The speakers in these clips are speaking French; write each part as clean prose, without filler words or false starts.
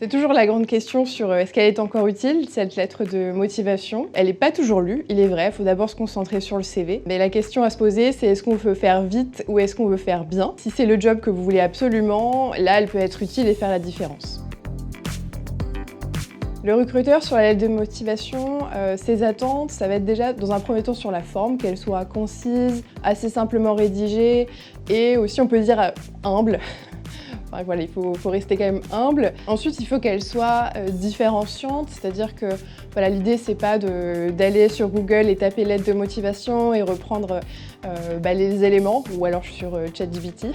C'est toujours la grande question sur est-ce qu'elle est encore utile, cette lettre de motivation. Elle n'est pas toujours lue, il est vrai, il faut d'abord se concentrer sur le CV. Mais la question à se poser, c'est est-ce qu'on veut faire vite ou est-ce qu'on veut faire bien? Si c'est le job que vous voulez absolument, là, elle peut être utile et faire la différence. Le recruteur, sur la lettre de motivation, ses attentes, ça va être déjà dans un premier temps sur la forme, qu'elle soit concise, assez simplement rédigée et aussi, on peut dire, humble. Enfin, voilà, il faut rester quand même humble. Ensuite, il faut qu'elle soit différenciante, c'est-à-dire que voilà, l'idée, c'est pas d'aller sur Google et taper lettre de motivation et reprendre les éléments, ou alors sur ChatGPT.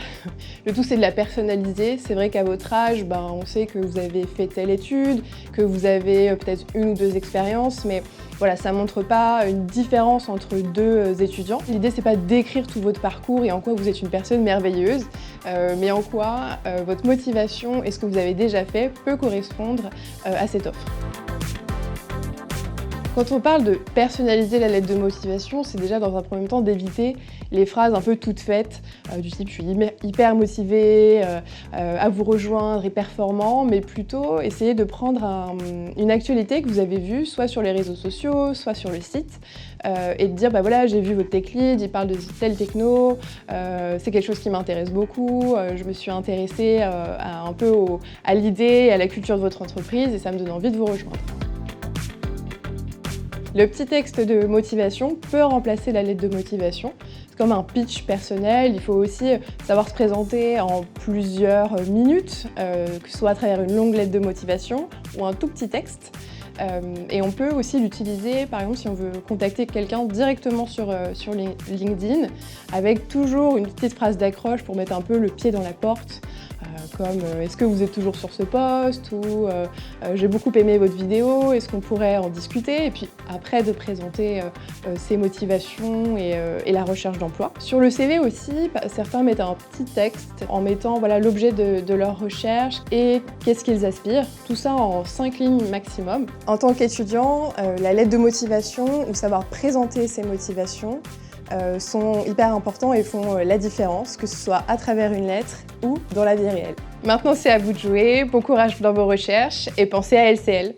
Le tout, c'est de la personnaliser. C'est vrai qu'à votre âge, on sait que vous avez fait telle étude, que vous avez peut-être 1 ou 2 expériences, mais voilà, ça montre pas une différence entre 2 étudiants. L'idée, c'est pas d'écrire tout votre parcours et en quoi vous êtes une personne merveilleuse, mais en quoi votre motivation et ce que vous avez déjà fait peut correspondre à cette offre. Quand on parle de personnaliser la lettre de motivation, c'est déjà dans un premier temps d'éviter les phrases un peu toutes faites, du type « je suis hyper motivé à vous rejoindre et performant », mais plutôt essayer de prendre une actualité que vous avez vue, soit sur les réseaux sociaux, soit sur le site, et de dire « voilà, j'ai vu votre tech lead, il parle de telle techno, c'est quelque chose qui m'intéresse beaucoup, je me suis intéressée à l'idée et à la culture de votre entreprise et ça me donne envie de vous rejoindre ». Le petit texte de motivation peut remplacer la lettre de motivation. C'est comme un pitch personnel, il faut aussi savoir se présenter en plusieurs minutes, que ce soit à travers une longue lettre de motivation ou un tout petit texte. Et on peut aussi l'utiliser, par exemple, si on veut contacter quelqu'un directement sur LinkedIn, avec toujours une petite phrase d'accroche pour mettre un peu le pied dans la porte, comme « est-ce que vous êtes toujours sur ce poste ?» ou « j'ai beaucoup aimé votre vidéo, est-ce qu'on pourrait en discuter ?» Et puis après de présenter ses motivations et la recherche d'emploi. Sur le CV aussi, certains mettent un petit texte en mettant l'objet de leur recherche et qu'est-ce qu'ils aspirent, tout ça en 5 lignes maximum. En tant qu'étudiant, la lettre de motivation ou savoir présenter ses motivations sont hyper importants et font la différence, que ce soit à travers une lettre ou dans la vie réelle. Maintenant, c'est à vous de jouer, bon courage dans vos recherches et pensez à LCL.